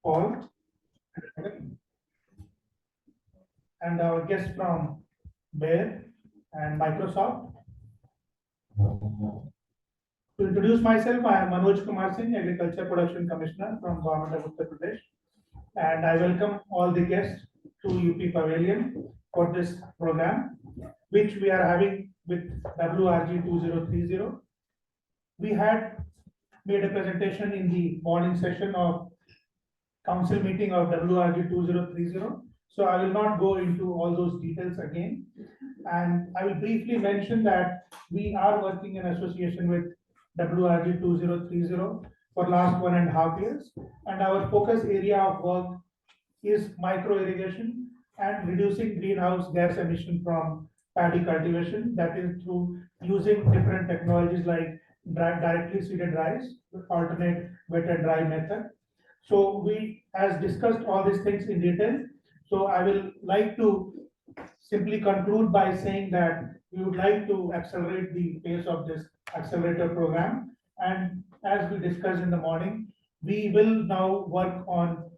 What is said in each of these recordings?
Paul, and our guest from Bayer and Microsoft. To introduce myself, I am Manoj Kumar Singh, Agriculture Production Commissioner from Government of Uttar Pradesh, and I welcome all the guests to UP Pavilion for this program, which we are having with WRG 2030. We had made a presentation in the morning session of council meeting of WRG 2030. So I will not go into all those details again. And I will briefly mention that we are working in association with WRG 2030 for last 1.5 years. And our focus area of work is micro irrigation and reducing greenhouse gas emission from paddy cultivation. That is through using different technologies like directly seeded rice, alternate wet and dry method. So we has discussed all these things in detail. So I will like to simply conclude by saying that we would like to accelerate the pace of this accelerator program. And as we discussed in the morning, we will now work on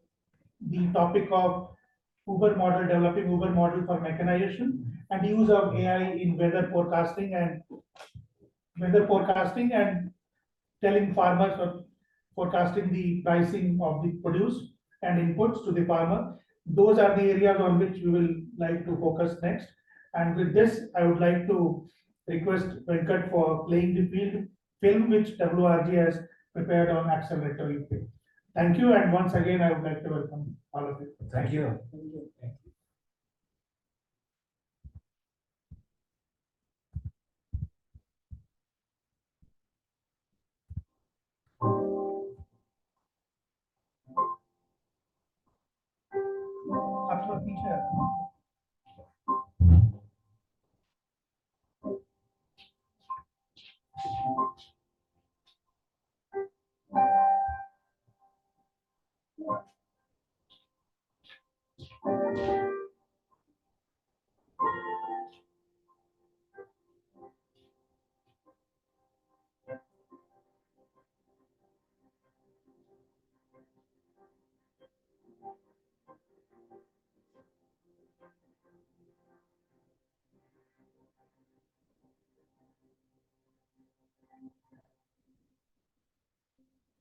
the topic of Uber model, developing Uber model for mechanization and use of AI in weather forecasting and telling farmers or forecasting the pricing of the produce and inputs to the farmer. Those are the areas on which we will like to focus next. And with this, I would like to request Venkat for playing the film which WRG has prepared on Accelerator UP. Thank you, and once again, I would like to welcome all of you. Thank you. आपका पीछे है।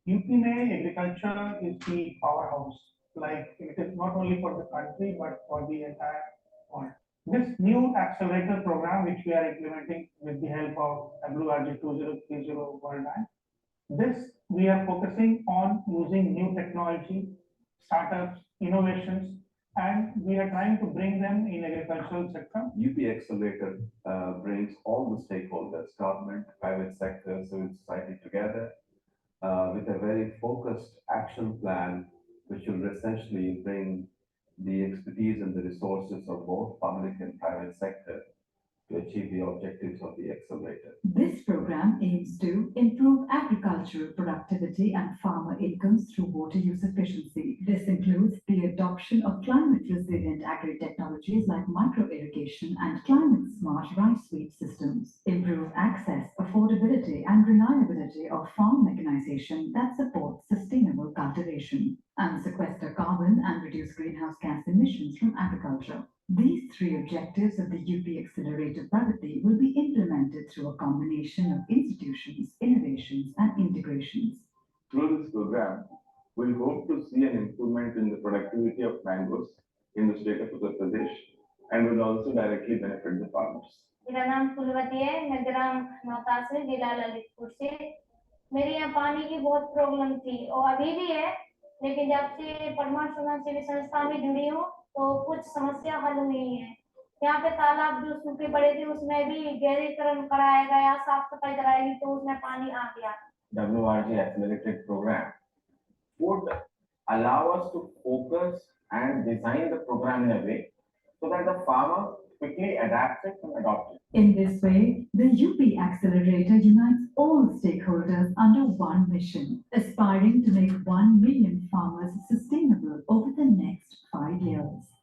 UP में agriculture is the powerhouse. Like it is not only for the country but for the entire world. This new accelerator program, which we are implementing with the help of WRG 2030 World Bank, this we are focusing on using new technology, startups, innovations, and we are trying to bring them in agricultural sector. UP Accelerator brings all the stakeholders, government, private sector, civil society together with a very focused action plan, which will essentially bring the expertise and the resources of both public and private sector to achieve the objectives of the accelerator. This program aims to improve agricultural productivity and farmer incomes through water use efficiency. This includes the adoption of climate-resilient agri-technologies like micro-irrigation and climate-smart rice seed systems, improve access, affordability and reliability of farm mechanization that supports sustainable cultivation, and sequester carbon and reduce greenhouse gas emissions from agriculture. These three objectives of the UP Accelerator Pragati will be implemented through a combination of institutions, innovations, and integrations. Through this program, we hope to see an improvement in the productivity of mangoes in the state of Uttar Pradesh and will also directly benefit the farmers. मेरा नाम फुलवती है, मैं ग्राम नौता से जिला ललितपुर से। मेरे यहाँ पानी की बहुत प्रॉब्लम थी और अभी भी है, लेकिन जब से परमाणु समाजसेवी संस्था में जुड़ी हूँ तो कुछ समस्या हल हुई है। यहाँ पे तालाब जो सूखे पड़े थे उसमें भी गहरीकरण कराया गया, साफ सफाई कराई गई तो उसमें पानी आ गया। WRG Accelerated program would allow us to focus and design the program in a way so that the farmer quickly adapts it and adopts it. In this way, the UP Accelerator unites all stakeholders under one mission, aspiring to make 1 million farmers sustainable over the next 5 years.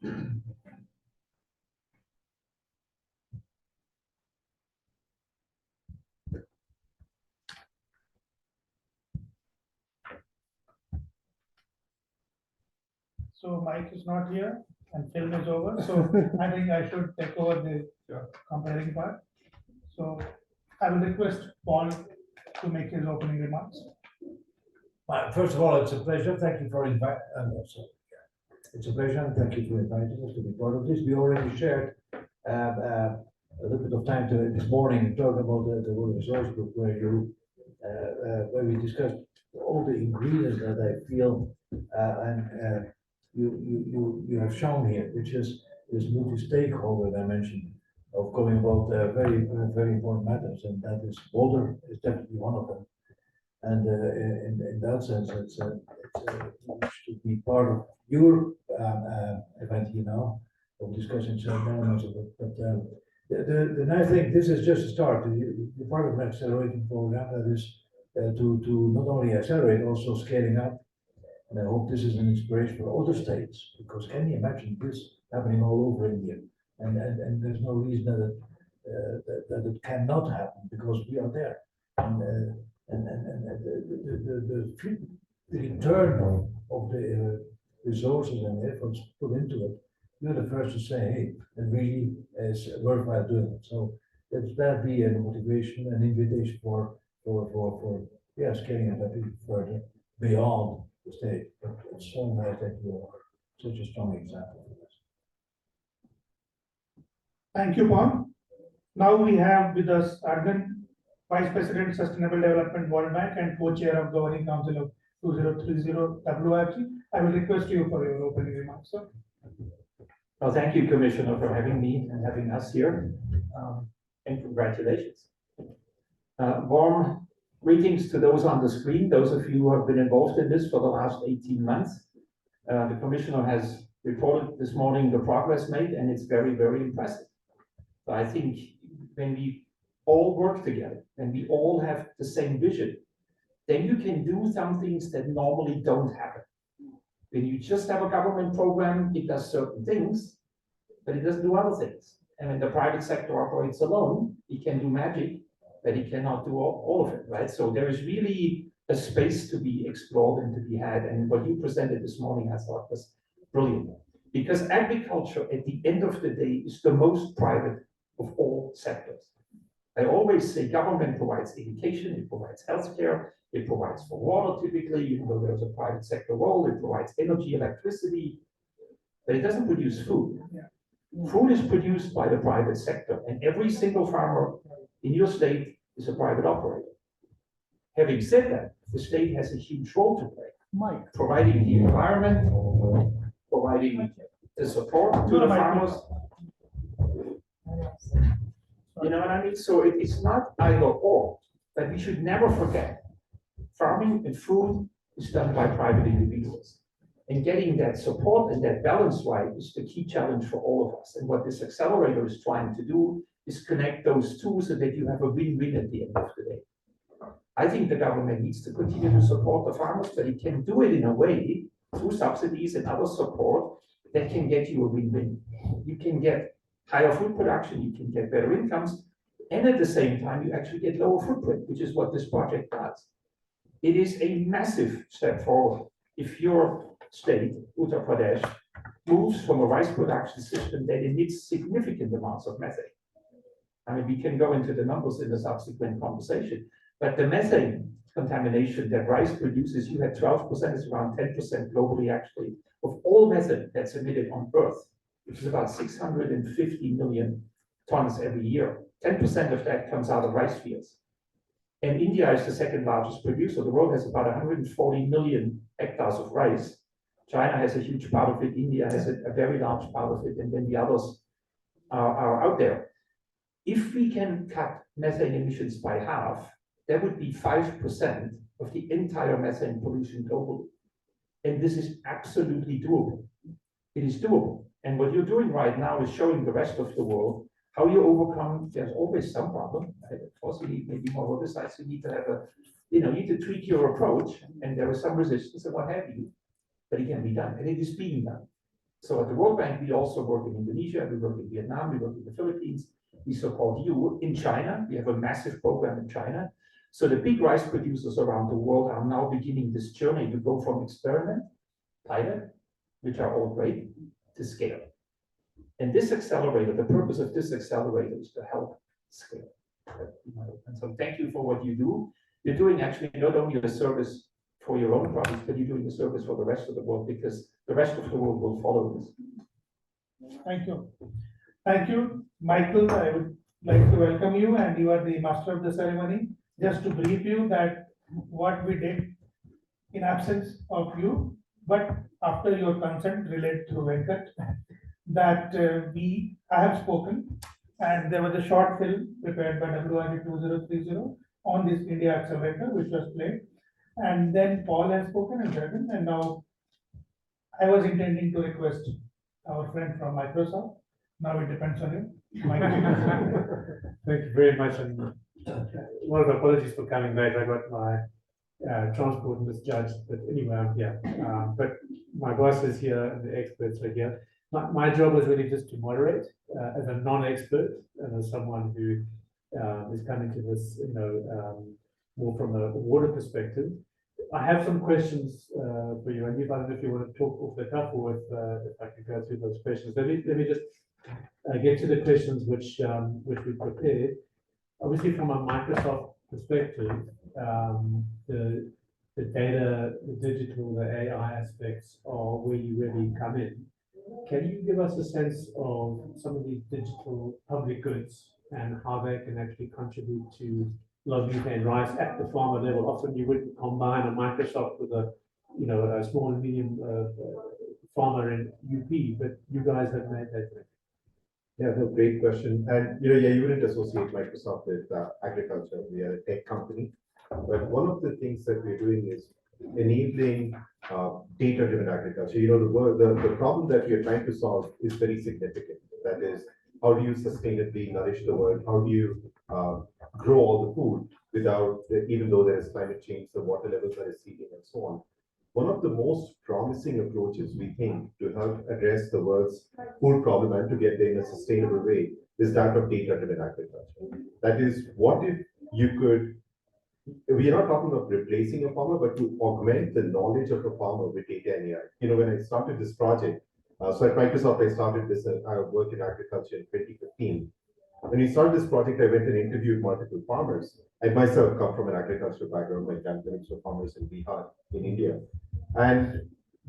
So Mike is not here and film is over, so I think I should take over the comparing part. So I will request Paul to make his opening remarks. First of all, it's a pleasure. Thank you for inviting. It's a pleasure and thank you for inviting us to be part of this. We already shared a little bit of time this morning talking about the World Resource Group, where we discussed all the ingredients that I feel and you have shown here, which is this multi-stakeholder dimension of going about very important matters, and that is water is definitely one of them. And in that sense, it should be part of your event here now of discussing certain elements of it. But the nice thing, this is just a start. You're part of an accelerating program that is to not only accelerate, also scaling up. And I hope this is an inspiration for other states, because can you imagine this happening all over India? And there's no reason that it cannot happen, because we are there. And the return of the resources and efforts put into it, you're the first to say, hey, it really is worthwhile doing it. So let that be a motivation, an invitation for scaling it up even further beyond the state. But it's so nice that you are such a strong example of this. Thank you, Paul. Now we have with us Arvind, Vice President, Sustainable Development, World Bank, and Co-Chair of Governing Council of 2030 WRG. I will request you for your opening remarks, sir. Well, thank you, Commissioner, for having me and having us here, and congratulations. Warm greetings to those on the screen, those of you who have been involved in this for the last 18 months. The Commissioner has reported this morning the progress made, and it's very, very impressive. So I think when we all work together and we all have the same vision, then you can do some things that normally don't happen. When you just have a government program, it does certain things, but it doesn't do other things. And when the private sector operates alone, it can do magic, but it cannot do all of it, right? So there is really a space to be explored and to be had. And what you presented this morning, I thought was brilliant. Because agriculture, at the end of the day, is the most private of all sectors. I always say government provides education, it provides healthcare, it provides for water typically, even though there's a private sector role, it provides energy, electricity, but it doesn't produce food. Food is produced by the private sector, and every single farmer in your state is a private operator. Having said that, the state has a huge role to play, providing the environment, providing the support to the farmers. You know what I mean? So it's not either or, but we should never forget, farming and food is done by private individuals. And getting that support and that balance right is the key challenge for all of us. And what this accelerator is trying to do is connect those two so that you have a win-win at the end of the day. I think the government needs to continue to support the farmers, but it can do it in a way through subsidies and other support that can get you a win-win. You can get higher food production, you can get better incomes, and at the same time, you actually get lower footprint, which is what this project does. It is a massive step forward if your state, Uttar Pradesh, moves from a rice production system that emits significant amounts of methane. I mean, we can go into the numbers in the subsequent conversation, but the methane contamination that rice produces, you had 12%, is around 10% globally actually, of all methane that's emitted on Earth, which is about 650 million tons every year. 10% of that comes out of rice fields. And India is the second largest producer. The world has about 140 million hectares of rice. China has a huge part of it. India has a very large part of it. And then the others are out there. If we can cut methane emissions by half, that would be 5% of the entire methane pollution globally. And this is absolutely doable. It is doable. And what you're doing right now is showing the rest of the world how you overcome, there's always some problem. Of course, you need maybe more oversight. You need to have you need to tweak your approach, and there is some resistance and what have you, but it can be done, and it is being done. So at the World Bank, we also work in Indonesia, we work in Vietnam, we work in the Philippines, we support you. In China, we have a massive program in China. So the big rice producers around the world are now beginning this journey to go from experiment, pilot, which are all great, to scale. And this accelerator, the purpose of this accelerator is to help scale. And so thank you for what you do. You're doing actually not only a service for your own projects, but you're doing a service for the rest of the world, because the rest of the world will follow this. Thank you. Thank you, Michael. I would like to welcome you, and you are the master of the ceremony. Just to brief you that what we did in absence of you, but after your consent relayed through Venkat, that I have spoken, and there was a short film prepared by WRG 2030 on this India Accelerator, which was played. And then Paul has spoken and Dragon, and now I was intending to request our friend from Microsoft. Now it depends on you. Thank you very much, and one of the apologies for coming late. I got my transport misjudged, but anyway, I'm here. But my boss is here, and the experts are here. My job is really just to moderate as a non-expert and as someone who is coming to this, more from a water perspective. I have some questions for you, and I don't know if you want to talk off the cuff or if I can go through those questions. Let me just get to the questions which we prepared. Obviously, from a Microsoft perspective, the data, the digital, the AI aspects are where you really come in. Can you give us a sense of some of these digital public goods and how they can actually contribute to low methane rise at the farmer level? Often you would combine a Microsoft with a small and medium farmer in UP, but you guys have made that. Yeah, no, great question. And you wouldn't associate Microsoft with agriculture. We are a tech company, but one of the things that we're doing is enabling data-driven agriculture. The problem that we are trying to solve is very significant. That is, how do you sustainably nourish the world? How do you grow all the food without, even though there is climate change, the water levels are receding and so on. One of the most promising approaches we think to help address the world's food problem and to get there in a sustainable way is that of data-driven agriculture. That is, what if you could, we are not talking of replacing a farmer, but to augment the knowledge of a farmer with data and AI. When I started this project, so at Microsoft, I started this, I worked in agriculture in 2015. When we started this project, I went and interviewed multiple farmers. I myself come from an agricultural background. My grandparents were farmers in Bihar, in India. And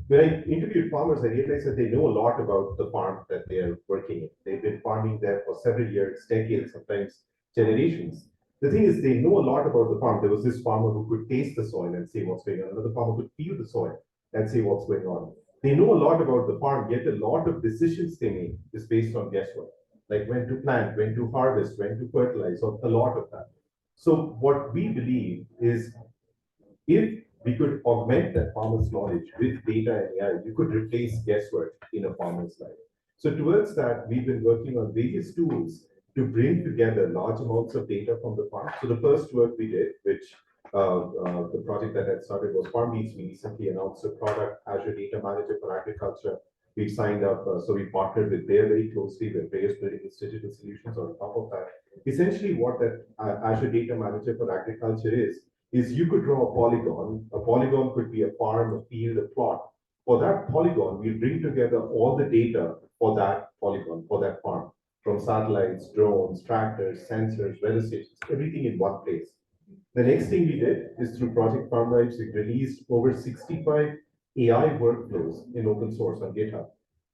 when I interviewed farmers, I realized that they know a lot about the farm that they are working in. They've been farming there for several years, decades, sometimes generations. The thing is, they know a lot about the farm. There was this farmer who could taste the soil and say what's going on. Another farmer could feel the soil and say what's going on. They know a lot about the farm, yet a lot of decisions they make is based on guesswork. Like when to plant, when to harvest, when to fertilize, or a lot of that. So what we believe is, if we could augment that farmer's knowledge with data and AI, you could replace guesswork in a farmer's life. So towards that, we've been working on various tools to bring together large amounts of data from the farm. So the first work we did, which the project that had started was FarmBeats. We recently announced a product, Azure Data Manager for Agriculture. We've signed up, so we partnered with Bayer very closely, with Bayer's building its digital solutions on top of that. Essentially, what that Azure Data Manager for Agriculture is you could draw a polygon. A polygon could be a farm, a field, a plot. For that polygon, we bring together all the data for that polygon, for that farm, from satellites, drones, tractors, sensors, weather stations, everything in one place. The next thing we did is through Project FarmRights, we released over 65 AI workflows in open source on GitHub.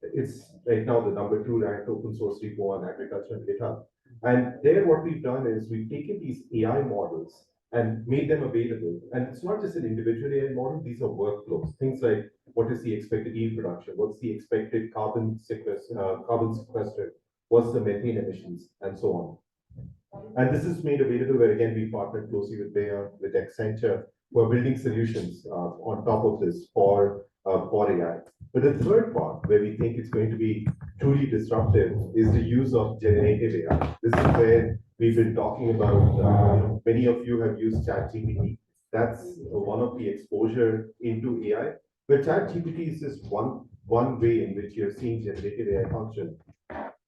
It's right now the #2 ranked open source repo on agriculture on GitHub. And there what we've done is we've taken these AI models and made them available. And it's not just an individual AI model, these are workflows. Things like, what is the expected yield production? What's the expected carbon sequester? What's the methane emissions? And so on. And this is made available where, again, we partnered closely with Bayer, with Accenture, who are building solutions on top of this for AI. But the third part, where we think it's going to be truly disruptive, is the use of generative AI. This is where we've been talking about, many of you have used ChatGPT. That's one of the exposure into AI. But ChatGPT is just one way in which you're seeing generative AI function.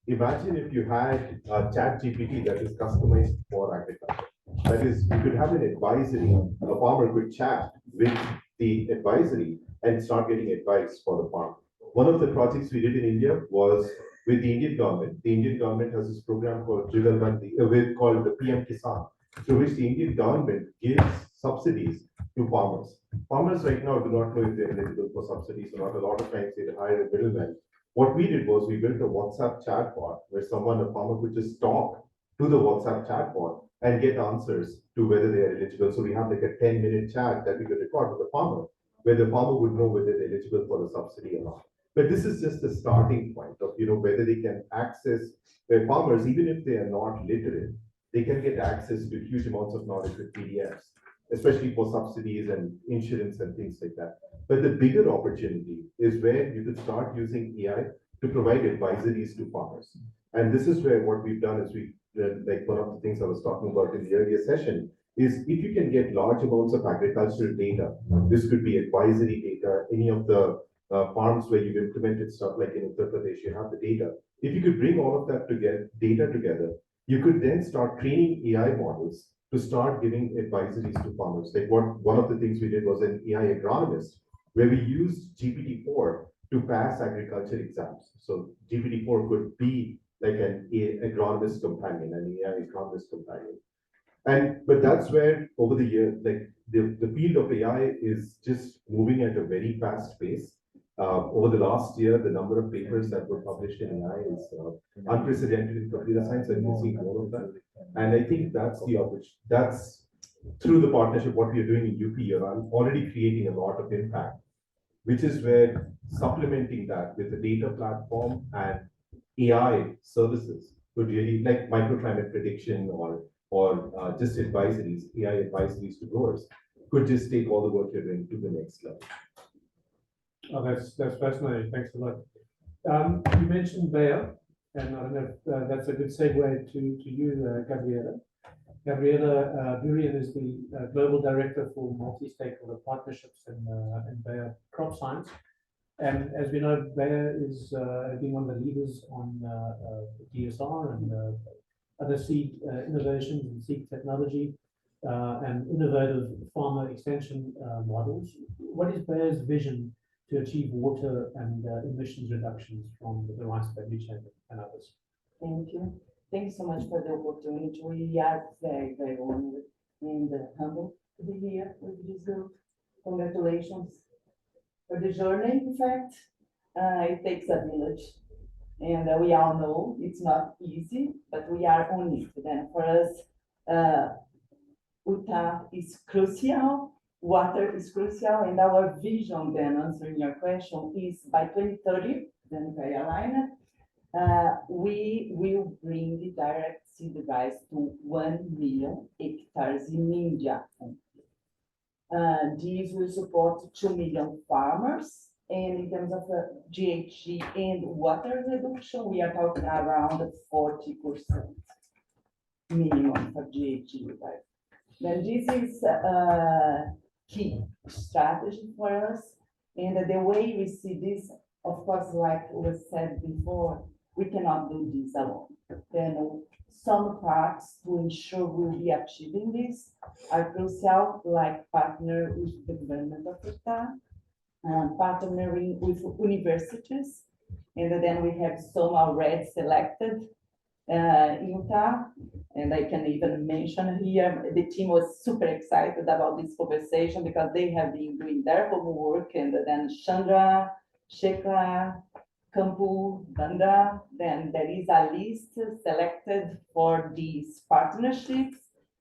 Imagine if you had a ChatGPT that is customized for agriculture. That is, you could have an advisory. A farmer could chat with the advisory and start getting advice for the farm. One of the projects we did in India was with the Indian government. The Indian government has this program called called the PM Kisan, through which the Indian government gives subsidies to farmers. Farmers right now do not know if they're eligible for subsidies or not. A lot of times they hire a middleman. What we did was we built a WhatsApp chatbot where a farmer could just talk to the WhatsApp chatbot and get answers to whether they are eligible. So we have like a 10-minute chat that we could record with the farmer, where the farmer would know whether they're eligible for the subsidy or not. But this is just the starting point of, whether they can access, where farmers, even if they are not literate, they can get access to huge amounts of knowledge with PDFs, especially for subsidies and insurance and things like that. But the bigger opportunity is where you could start using AI to provide advisories to farmers. And this is where what we've done is like one of the things I was talking about in the earlier session, is if you can get large amounts of agricultural data, this could be advisory data, any of the farms where you've implemented stuff like in Uttar Pradesh, you have the data. If you could bring all of that data together, you could then start training AI models to start giving advisories to farmers. Like one of the things we did was an AI agronomist, where we used GPT-4 to pass agriculture exams. So GPT-4 could be like an agronomist companion, an AI agronomist companion. But that's where over the years, like the field of AI is just moving at a very fast pace. Over the last year, the number of papers that were published in AI is unprecedented in computer science, and you'll see more of that. And I think that's the opportunity. That's through the partnership, what we are doing in UP, you're already creating a lot of impact, which is where supplementing that with a data platform and AI services could really, like microclimate prediction or just advisories, AI advisories to growers, could just take all the work you're doing to the next level. Oh, that's fascinating. Thanks a lot. You mentioned Bayer, and I don't know if that's a good segue to you, Gabriela. Gabriela Burian is the Global Director for Multi-Stakeholder Partnerships in Bayer Crop Science. And as we know, Bayer is being one of the leaders on DSR and other seed innovations and seed technology and innovative farmer extension models. What is Bayer's vision to achieve water and emissions reductions from the rice value chain and others? Thank you. Thank you so much for the opportunity. We are very, very honored and humbled to be here with this group. Congratulations for the journey. In fact, it takes a village, and we all know it's not easy, but we are on it. Then for us, Uttar is crucial, water is crucial, and our vision, then answering your question, is by 2030, then very aligned, we will bring the direct seed rice to 1 million hectares in India. These will support 2 million farmers, and in terms of GHG and water reduction, we are talking around 40% minimum for GHG, right? Then this is a key strategy for us, and the way we see this, of course, like was said before, we cannot do this alone. Then some parts to ensure we'll be achieving this are crucial, like partner with the government of Uttar, partnering with universities, and then we have some already selected in Uttar, and I can even mention here, the team was super excited about this conversation because they have been doing their homework, and then Chandra, Shekla, Kampu, Banda, then there is a list selected for these partnerships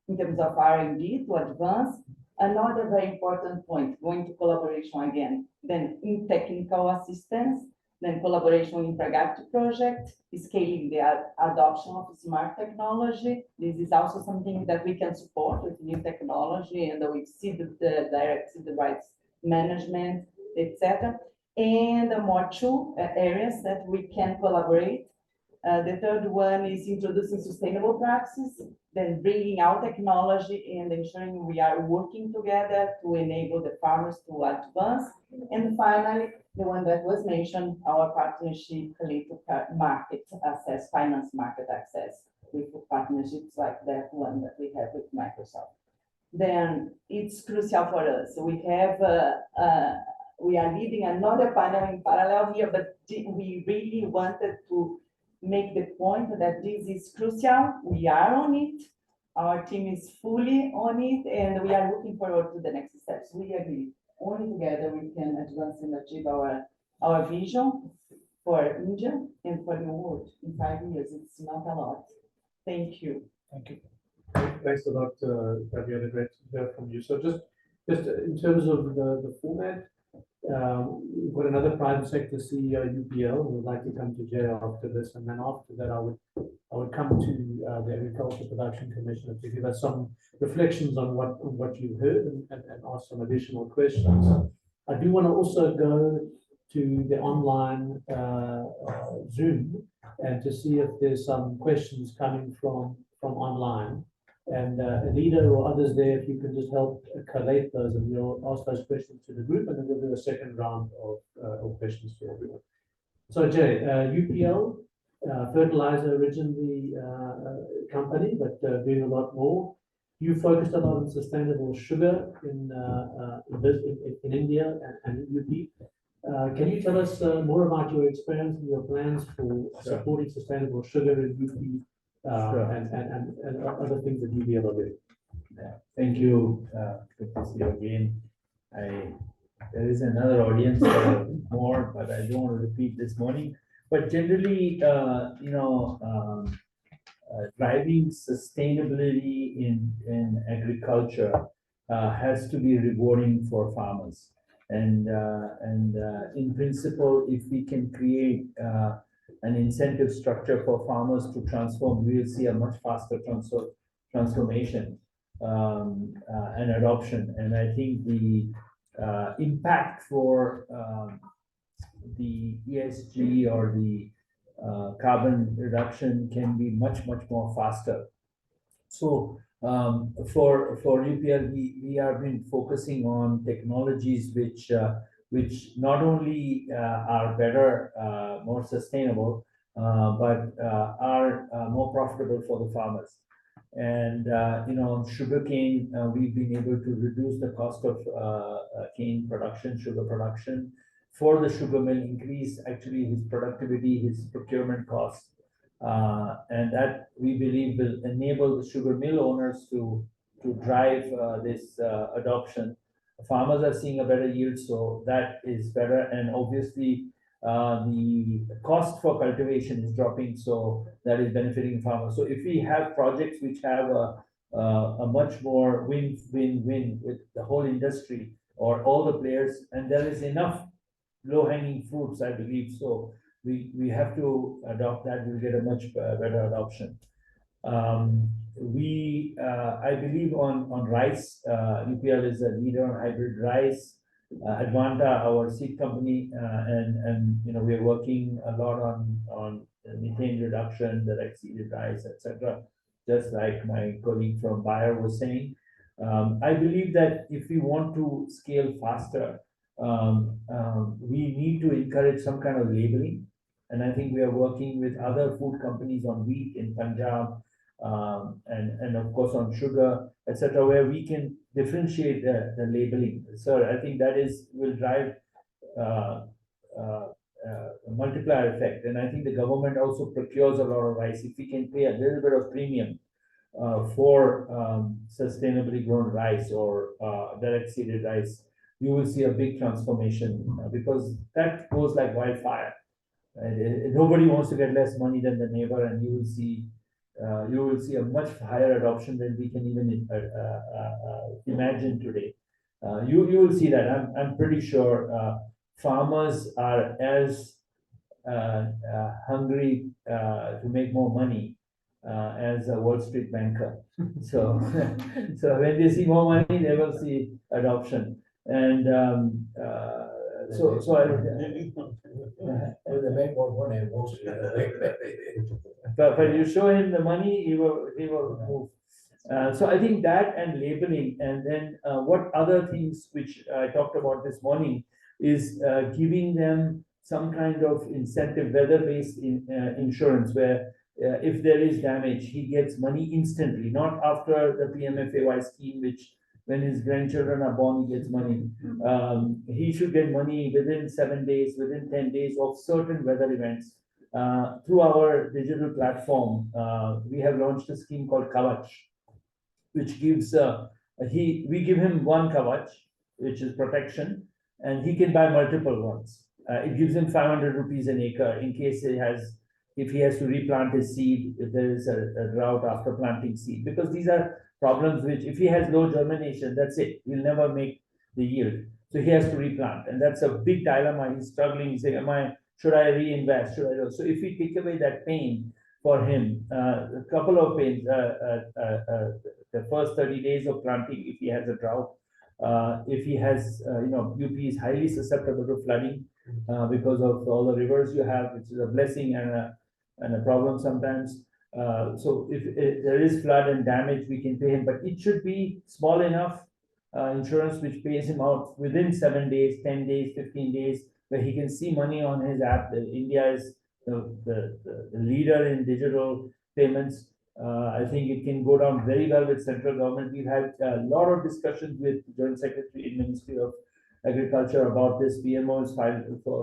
in terms of R&D to advance. Another very important point, going to collaboration again, then in technical assistance, then collaboration in Pragati project, scaling the adoption of smart technology. This is also something that we can support with new technology, and we see the direct seed rights management, etc. And more two areas that we can collaborate. The third one is introducing sustainable practices, then bringing out technology and ensuring we are working together to enable the farmers to advance. And finally, the one that was mentioned, our partnership to market access, finance market access, with partnerships like that one that we have with Microsoft. Then it's crucial for us. We have we are leading another panel in parallel here, but we really wanted to make the point that this is crucial. We are on it. Our team is fully on it, and we are looking forward to the next steps. We agree. Only together we can advance and achieve our vision for India and for the world in 5 years. It's not a lot. Thank you. Thank you. Thanks a lot, Gabriela. Great to hear from you. So just in terms of the format, we've got another private sector CEO, UPL, who would like to come to jail after this, and then after that, I would come to the Agriculture Production Commissioner to give us some reflections on what you've heard and ask some additional questions. I do want to also go to the online Zoom and to see if there's some questions coming from online. And Alida or others there, if you can just help collate those, and we'll ask those questions to the group, and then we'll do a second round of questions to everyone. So Jay, UPL, fertilizer originally company, but doing a lot more. You focused a lot on sustainable sugar in India and UP. Can you tell us more about your experience and your plans for supporting sustainable sugar in UP? And other things that UPL are doing. Thank you. Good to see you again. There is another audience more, but I don't want to repeat this morning. But generally, driving sustainability in agriculture has to be rewarding for farmers. And in principle, if we can create an incentive structure for farmers to transform, we will see a much faster transformation and adoption. And I think the impact for the ESG or the carbon reduction can be much more faster. So for UPL, we have been focusing on technologies which not only are better, more sustainable, but are more profitable for the farmers. And on sugarcane, we've been able to reduce the cost of cane production, sugar production. For the sugar mill, increase actually his productivity, his procurement costs, and that we believe will enable the sugar mill owners to drive this adoption. Farmers are seeing a better yield, so that is better. And obviously, the cost for cultivation is dropping, so that is benefiting farmers. So if we have projects which have a much more win-win-win with the whole industry or all the players, and there is enough low-hanging fruits, I believe. So we have to adopt that. We'll get a much better adoption. I believe on rice, UPL is a leader on hybrid rice. Advanta, our seed company, and we are working a lot on methane reduction, direct seeded rice, etc. Just like my colleague from Bayer was saying. I believe that if we want to scale faster, we need to encourage some kind of labeling. And I think we are working with other food companies on wheat in Punjab, and of course on sugar, etc., where we can differentiate the labeling. So I think that will drive a multiplier effect. And I think the government also procures a lot of rice. If we can pay a little bit of premium for sustainably grown rice or direct seeded rice, you will see a big transformation because that goes like wildfire. Nobody wants to get less money than the neighbor, and you will see a much higher adoption than we can even imagine today. You will see that. I'm pretty sure farmers are as hungry to make more money as a Wall Street banker. So when they see more money, they will see adoption. And but you show him the money, he will move. So I think that and labeling, and then what other things which I talked about this morning is giving them some kind of incentive, weather-based insurance, where if there is damage, he gets money instantly, not after the PMFAY scheme, which when his grandchildren are born, he gets money. He should get money within 7 days, within 10 days of certain weather events. Through our digital platform, we have launched a scheme called Kavach, which gives we give him one Kavach, which is protection, and he can buy multiple ones. It gives him 500 rupees an acre in case if he has to replant his seed, if there is a drought after planting seed, because these are problems which, if he has low germination, that's it, he'll never make the yield. So he has to replant, and that's a big dilemma. He's struggling. He's saying, should I reinvest? Should I do? So if we take away that pain for him, a couple of pains, the first 30 days of planting, if he has a drought, if he has, UP is highly susceptible to flooding because of all the rivers you have, which is a blessing and a problem sometimes. So if there is flood and damage, we can pay him, but it should be small enough insurance which pays him out within 7 days, 10 days, 15 days, where he can see money on his app. India is the leader in digital payments. I think it can go down very well with central government. We've had a lot of discussions with Joint Secretary in Ministry of Agriculture about this. PMO is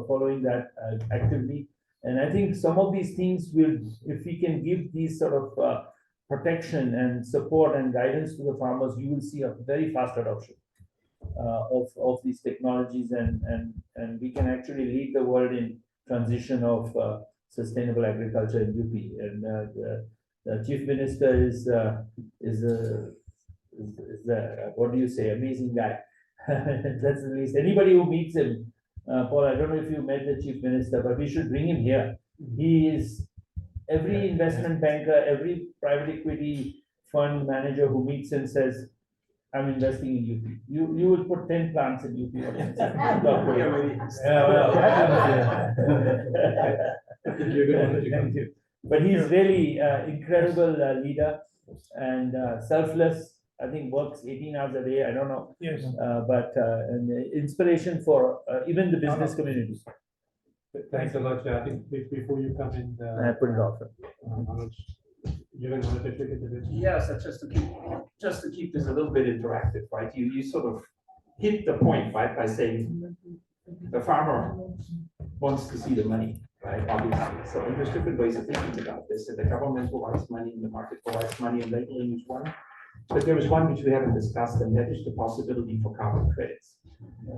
following that actively. And I think some of these things will, if we can give these sort of protection and support and guidance to the farmers, you will see a very fast adoption of these technologies, and we can actually lead the world in transition of sustainable agriculture in UP. And the Chief Minister is what do you say, amazing guy. That's the least. Anybody who meets him, Paul, I don't know if you met the Chief Minister, but we should bring him here. He is every investment banker, every private equity fund manager who meets him says, I'm investing in UP. You will put 10 plants in UP. Thank you. But he's really incredible leader and selfless. I think works 18 hours a day. I don't know. Yes. But an inspiration for even the business community. Thanks a lot. I think before you come in, I put it off. You're going to want to take it a bit. Yes, that's just to keep this a little bit interactive, right? You sort of hit the point, right, by saying the farmer wants to see the money, right? Obviously. So there's different ways of thinking about this. And the government provides money, and the market provides money, and labeling is one. But there is one which we haven't discussed, and that is the possibility for carbon credits.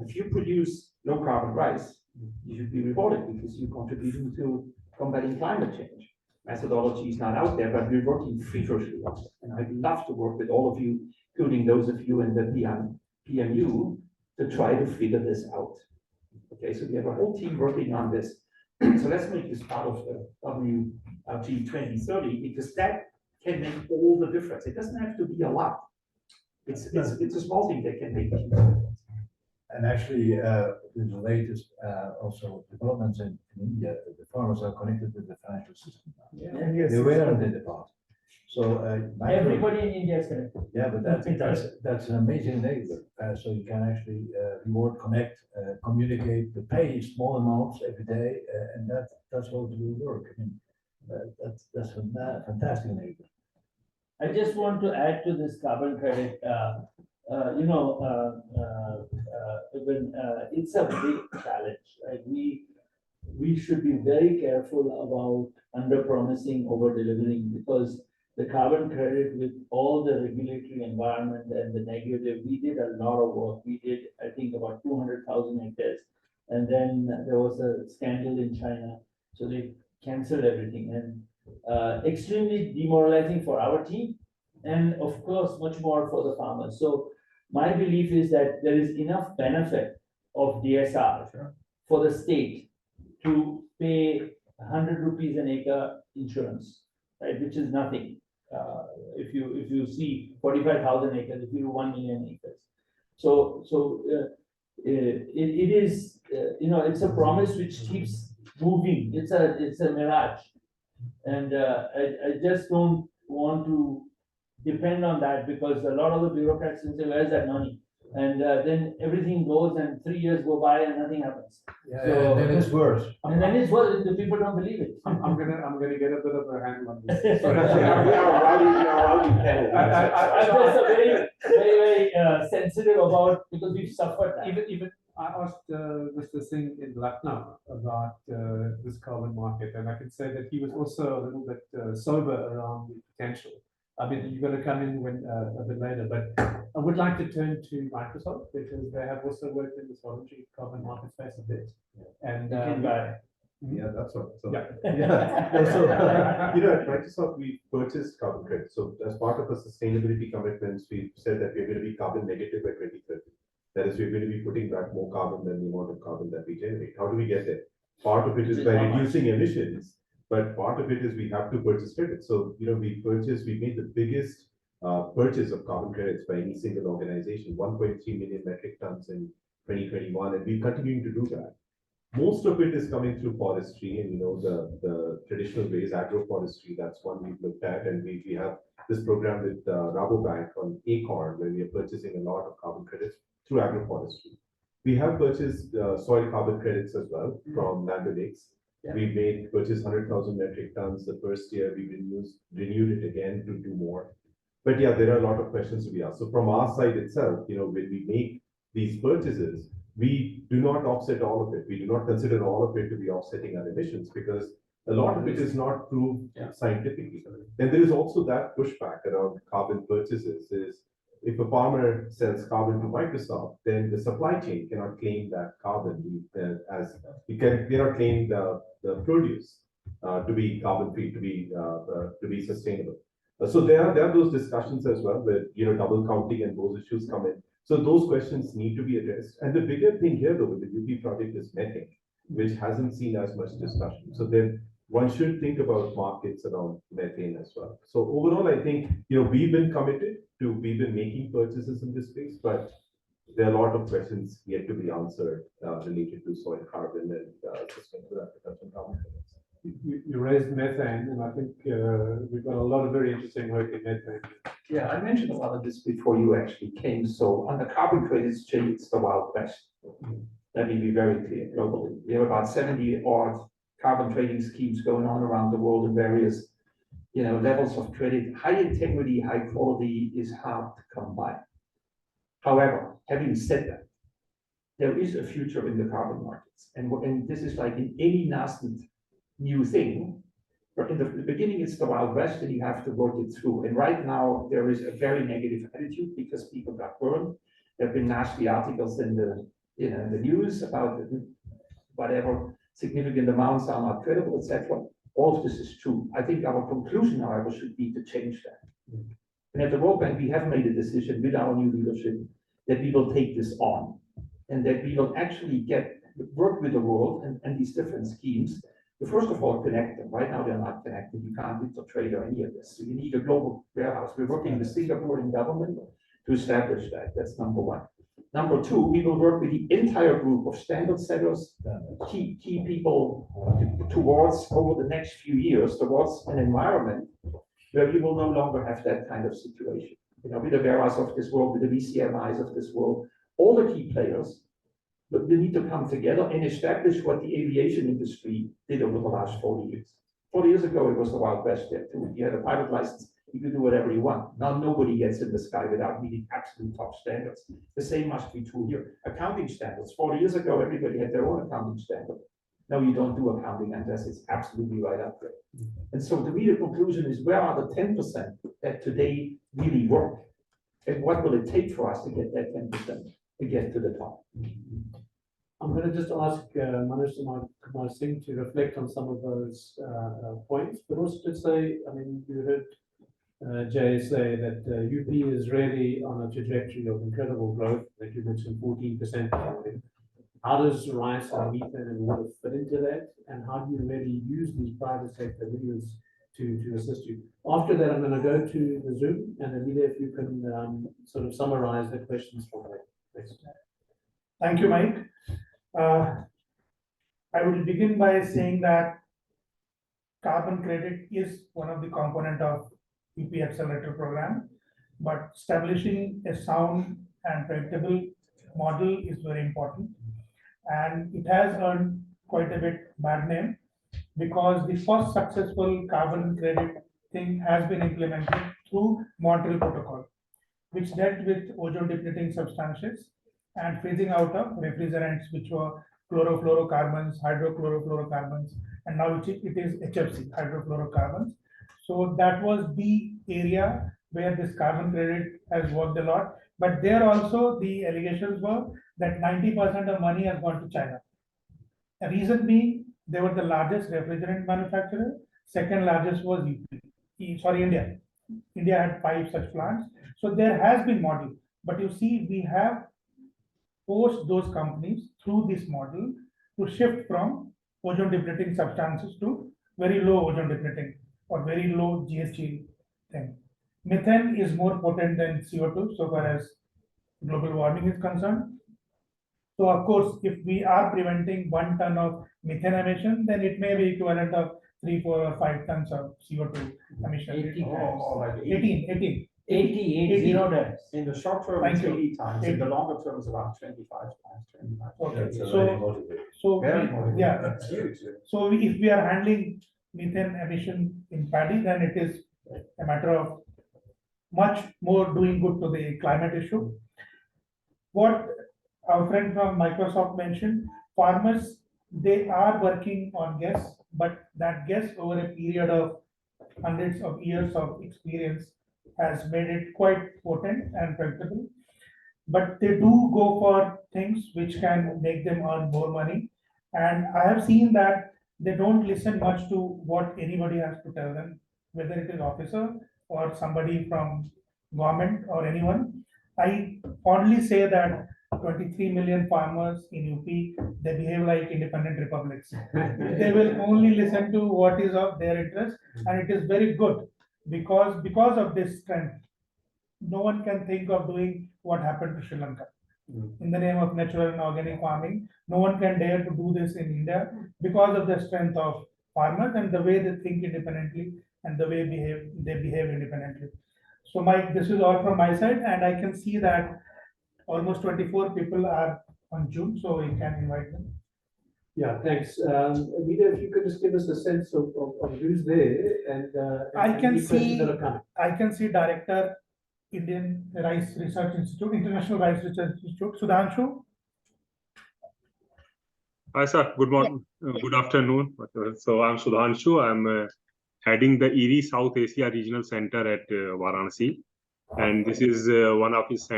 If you produce low carbon rice, you should be rewarded because you're contributing to combating climate change. Methodology is not out there, but we're working feverishly on it. And I'd love to work with all of you, including those of you in the PMU, to try to figure this out. Okay, so we have a whole team working on this. So let's make this part of the WG 2030, because that can make all the difference. It doesn't have to be a lot. It's a small thing that can make a huge difference. And actually, with the latest also developments in India, the farmers are connected with the financial system now. Yes. They weren't in the past. So Everybody in India is connected. yeah, but that's an amazing enabler. So you can actually reward, connect, communicate, to pay small amounts every day, and that's what will work. I mean, that's a fantastic enabler. I just want to add to this carbon credit. It's a big challenge. Right? We should be very careful about under promising, over delivering, because the carbon credit, with all the regulatory environment and the negative, we did a lot of work. We did, I think, about 200,000 hectares. And then there was a scandal in China. So they canceled everything, and extremely demoralizing for our team. And of course, much more for the farmers. So my belief is that there is enough benefit of DSR for the state to pay 100 rupees an acre insurance, right? Which is nothing. If you see 45,000 acres, if you do 1 million acres. So it is, it's a promise which keeps moving. It's a mirage. And I just don't want to depend on that, because a lot of the bureaucrats will say, where's that money? And then everything goes and 3 years go by and nothing happens. Yeah, So- and then it's worse. And then it's what the people don't believe it. I'm gonna get a bit of a handle on this. Sorry. We are rowdy panel. I'm just a very sensitive about, because we've suffered that. Even I asked Mr. Singh in Lucknow about this carbon market, and I can say that he was also a little bit sober around the potential. I mean, you're going to come in when a bit later, but I would like to turn to Microsoft because they have also worked in this voluntary carbon market space a bit. And You can buy. Yeah, that's right. So, Yeah. yeah. No, so, you know, at Microsoft, we purchased carbon credits. So as part of our sustainability commitments, we said that we're going to be carbon negative by 2030. That is, we're going to be putting back more carbon than the amount of carbon that we generate. How do we get there? Part of it is by reducing emissions, but part of it is we have to purchase credits. So, you know, we made the biggest purchase of carbon credits by any single organization, 1.3 million metric tons in 2021, and we're continuing to do that. Most of it is coming through forestry and, you know, the traditional ways, agroforestry, that's one we've looked at. And we have this program with Rabobank on Acorn, where we are purchasing a lot of carbon credits through agroforestry. We have purchased soil carbon credits as well from Land Lakes. Yeah. We purchased 100,000 metric tons the first year. We renewed it again to do more. But yeah, there are a lot of questions to be asked. So from our side itself, you know, when we make these purchases, we do not offset all of it. We do not consider all of it to be offsetting our emissions because a lot of it is not proved scientifically. Then there is also that pushback around carbon purchases is if a farmer sells carbon to Microsoft, then the supply chain cannot claim that carbon as you cannot claim the produce to be carbon free, to be sustainable. So there are those discussions as well, where, you know, double counting and those issues come in. So those questions need to be addressed. And the bigger thing here, though, with the UP project is methane, which hasn't seen as much discussion. So then one should think about markets around methane as well. So overall, I think, you know, we've been making purchases in this space, but there are a lot of questions yet to be answered related to soil carbon and sustainable agriculture and carbon credits. You raised methane, and I think we've got a lot of very interesting work in methane. Yeah, I mentioned a lot of this before you actually came. So on the carbon credits chain, it's the Wild West. Let me be very clear globally. We have about 70 odd carbon trading schemes going on around the world in various, you know, levels of credit. High integrity, high quality is hard to come by. However, having said that, there is a future in the carbon markets. And this is like in any nascent new thing. In the beginning, it's the Wild West, and you have to work it through. And right now, there is a very negative attitude because people got burned. There have been nasty articles in the the news about whatever significant amounts are not credible, etc. All of this is true. I think our conclusion, however, should be to change that. And at the World Bank, we have made a decision with our new leadership that we will take this on, and that we will actually work with the world and these different schemes. First of all, connect them. Right now, they're not connected. You can't intertrade or any of this. So you need a global warehouse. We're working with Singaporean government to establish that. That's number one. Number two, we will work with the entire group of standard setters, key people towards, over the next few years, towards an environment where we will no longer have that kind of situation. You know, with the Veras of this world, with the VCMIs of this world, all the key players, but we need to come together and establish what the aviation industry did over the last 40 years. 40 years ago, it was the Wild West there too. You had a pilot license, you could do whatever you want. Now nobody gets in the sky without meeting absolute top standards. The same must be true here. Accounting standards. 40 years ago, everybody had their own accounting standard. Now you don't do accounting unless it's absolutely right up there. And so to me, the conclusion is, where are the 10% that today really work? And what will it take for us to get that 10% to get to the top? I'm going to just ask Manish Kumar Singh to reflect on some of those points, but also to say, I mean, you heard Jay say that UP is really on a trajectory of incredible growth, that you mentioned 14%. How does rice and methane and water fit into that? And how do you really use these private sector leaders to assist you? After that, I'm going to go to the Zoom, and Anita, if you can sort of summarize the questions from there. Thanks. Thank you, Mike. I will begin by saying that carbon credit is one of the component of UP Accelerator program, but establishing a sound and predictable model is very important. And it has earned quite a bit bad name because the first successful carbon credit thing has been implemented through Montreal Protocol, which dealt with ozone depleting substances and phasing out of refrigerants, which were chlorofluorocarbons, hydrochlorofluorocarbons, and now it is HFC, hydrofluorocarbons. So that was the area where this carbon credit has worked a lot. But there also the allegations were that 90% of money has gone to China. The reason being, they were the largest refrigerant manufacturer. Second largest was India. India had 5 such plants. So there has been model, but you see, we have forced those companies through this model to shift from ozone depleting substances to very low ozone depleting or very low GHG thing. Methane is more potent than CO2 so far as global warming is concerned. So of course, if we are preventing 1 ton of methane emission, then it may be equivalent of 3, 4, or 5 tons of CO2 emission. 80 times. Oh, like 18. 80 times. In the short term, Thank it's you. 80 times. In the longer term, it's about 25 times. 25. Okay, That's a so- very motivating. So, Very we- motivating. yeah, That's huge. so if we are handling methane emission in paddy, then it is a matter of much more doing good to the climate issue. What our friend from Microsoft mentioned, farmers, they are working on gas, but that gas over a period of hundreds of years of experience has made it quite potent and predictable. But they do go for things which can make them earn more money. And I have seen that they don't listen much to what anybody has to tell them, whether it is officer or somebody from government or anyone. I fondly say that 23 million farmers in UP, they behave like independent republics. They will only listen to what is of their interest, and it is very good because of this strength. No one can think of doing what happened to Sri Lanka in the name of natural and organic farming. No one can dare to do this in India because of the strength of farmers and the way they think independently and the way they behave independently. So Mike, this is all from my side, and I can see that almost 24 people are on Zoom, so we can invite them. Yeah, thanks. Vida, if you could just give us a sense of who's there and. I can any questions see- that are coming. I can see Director, Indian Rice Research Institute, International Rice Research Institute, Sudhanshu. Hi, sir. Good morning. Good afternoon. So I'm Sudhanshu. I'm heading the ERI South Asia Regional Center at Varanasi. And this is one of his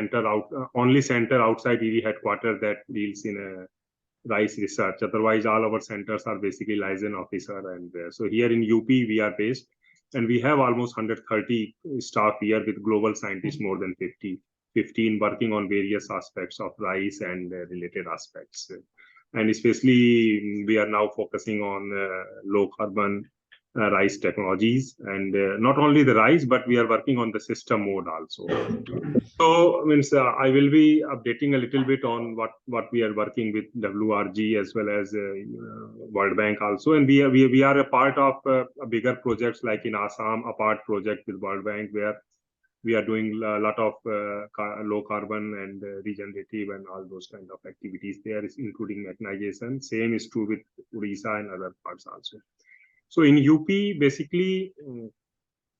only center outside ERI headquarters that deals in rice research. Otherwise, all our centers are basically liaison officer. And so here in UP, we are based. And we have almost 130 staff here with global scientists, more than 15 working on various aspects of rice and related aspects. And especially, we are now focusing on low carbon rice technologies, and not only the rice, but we are working on the system mode also. So, I will be updating a little bit on what we are working with WRG as well as World Bank also, and we are a part of a bigger projects like in Assam, a part project with World Bank where we are doing a lot of low carbon and regenerative and all those kind of activities there, including mechanization. Same is true with Odisha and other parts also. So in UP, basically,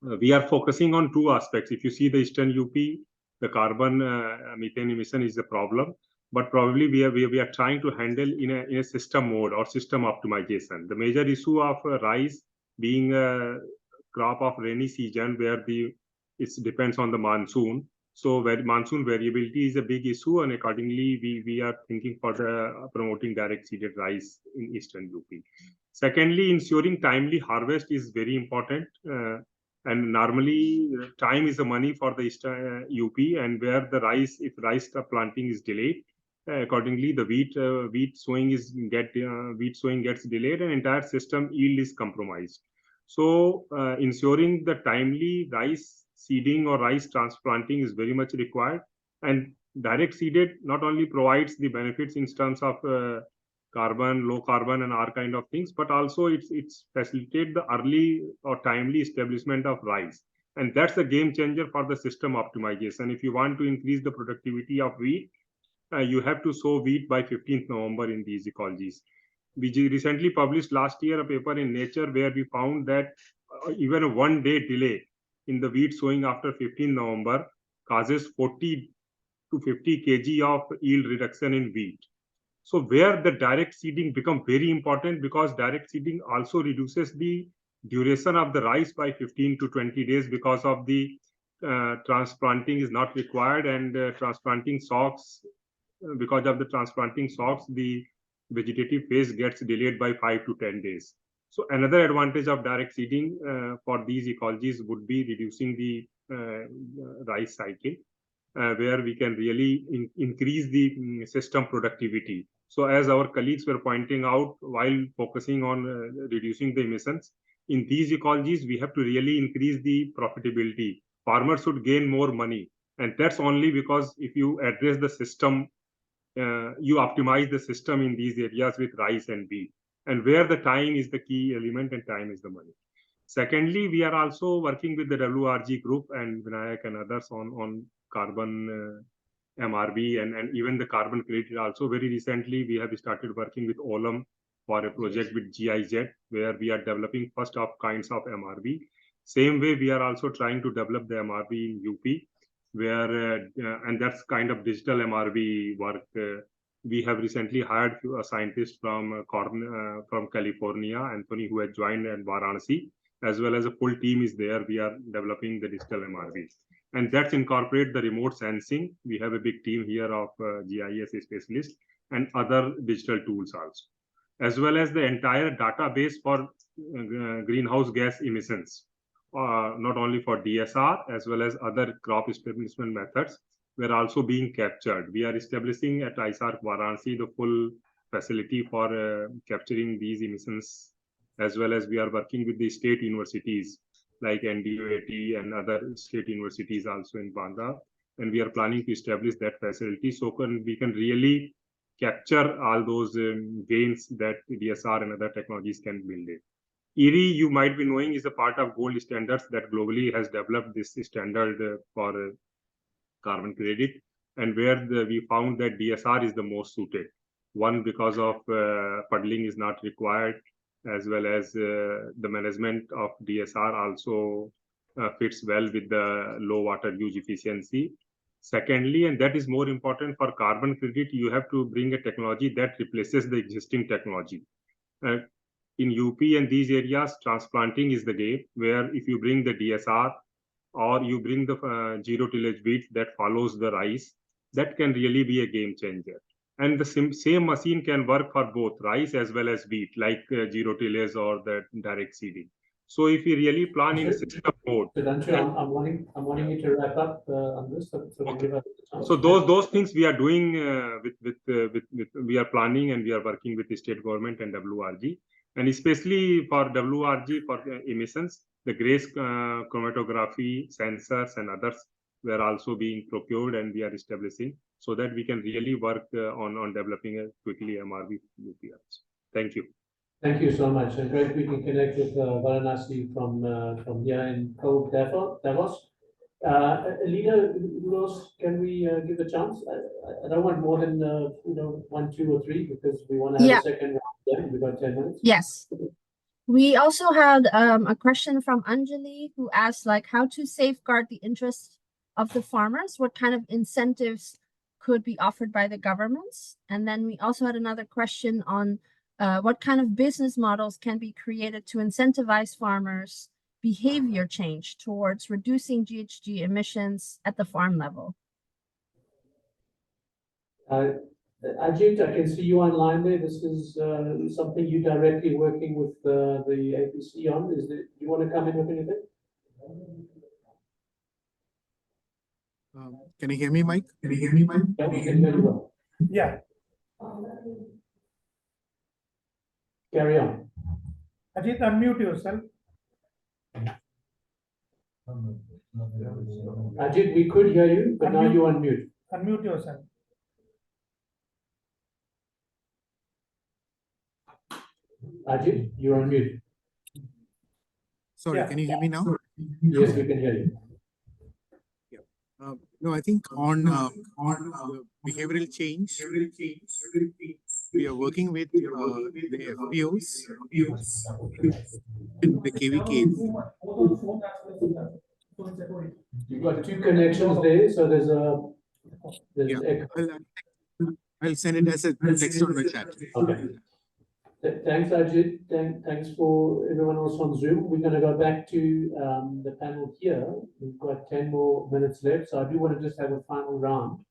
we are focusing on 2 aspects. If you see the Eastern UP, the carbon methane emission is the problem, but probably we are trying to handle in a system mode or system optimization. The major issue of rice being a crop of rainy season where it depends on the monsoon. So where monsoon variability is a big issue, and accordingly we are thinking for the promoting direct seeded rice in Eastern UP. Secondly, ensuring timely harvest is very important. And normally time is the money for the Eastern UP, and where the rice, if rice planting is delayed, accordingly the wheat sowing gets delayed and entire system yield is compromised. So ensuring the timely rice seeding or rice transplanting is very much required, and direct seeded not only provides the benefits in terms of carbon, low carbon and all kind of things, but also it's facilitate the early or timely establishment of rice. And that's a game changer for the system optimization. If you want to increase the productivity of wheat, you have to sow wheat by 15th November in these ecologies. We recently published last year a paper in Nature where we found that even a 1 day delay in the wheat sowing after 15 November causes 40 to 50 kg of yield reduction in wheat. So where the direct seeding become very important, because direct seeding also reduces the duration of the rice by 15 to 20 days because of the transplanting is not required, and transplanting stalks, because of the transplanting stalks, the vegetative phase gets delayed by 5 to 10 days. So another advantage of direct seeding for these ecologies would be reducing the rice cycle, where we can really increase the system productivity. So as our colleagues were pointing out, while focusing on reducing the emissions, in these ecologies, we have to really increase the profitability. Farmers should gain more money. And that's only because if you address the system, you optimize the system in these areas with rice and wheat, and where the time is the key element and time is the money. Secondly, we are also working with the WRG group and Vinayak and others on carbon MRB and even the carbon credit. Also, very recently, we have started working with Olam for a project with GIZ, where we are developing first of kinds of MRB. Same way, we are also trying to develop the MRB in UP, where and that's kind of digital MRB work. We have recently hired a scientist from California, Anthony, who has joined in Varanasi, as well as a full team is there. We are developing the digital MRB. And that's incorporate the remote sensing. We have a big team here of GIS specialists and other digital tools also, as well as the entire database for greenhouse gas emissions, not only for DSR, as well as other crop establishment methods were also being captured. We are establishing at ISARC Varanasi the full facility for capturing these emissions, as well as we are working with the state universities like NDOAT and other state universities also in Bandha. And we are planning to establish that facility so we can really capture all those gains that DSR and other technologies can build it. ERI, you might be knowing, is a part of gold standards that globally has developed this standard for carbon credit, and where we found that DSR is the most suited. One, because of puddling is not required, as well as the management of DSR also fits well with the low water use efficiency. Secondly, and that is more important for carbon credit, you have to bring a technology that replaces the existing technology. In UP and these areas, transplanting is the game, where if you bring the DSR or you bring the zero tillage wheat that follows the rice, that can really be a game changer. And the same machine can work for both rice as well as wheat, like zero tillage or the direct seeding. So if you really plan in a system mode, I'm wanting you to wrap up on this. So those things we are doing we are planning, and we are working with the state government and WRG, and especially for WRG for emissions, the grace chromatography sensors and others were also being procured, and we are establishing so that we can really work on developing a quickly MRB UPRs. Thank you. Thank you so much. And great we can connect with Varanasi from here in Cove Davos. Leader, who else can we give a chance? I don't want more than 1, 2, or 3 because we want to have a second round. Yeah, we've got 10 minutes. Yes. We also had a question from Anjali who asked how to safeguard the interests of the farmers, what kind of incentives could be offered by the governments. And then we also had another question on what kind of business models can be created to incentivize farmers' behavior change towards reducing GHG emissions at the farm level. Ajit, I can see you online there. This is something you directly working with the APC on. Do you want to come in with anything? Can you hear me, Mike? Can you hear me, Mike? Yeah, we can hear you well. Yeah. Carry on. Ajit, unmute yourself. Ajit, we could hear you, but now you're on mute. Unmute yourself. Ajit, you're on mute. Sorry, can you hear me now? Yes, we can hear you. No, I think on behavioral change, we are working with the FPOs and the KVKs. You've got two connections there, so there's Yeah, echo. I'll send it as a text on the chat. Okay. Thanks, Ajit. Thanks for everyone else on Zoom. We're going to go back to the panel here. We've got 10 more minutes left, so I do want to just have a final round,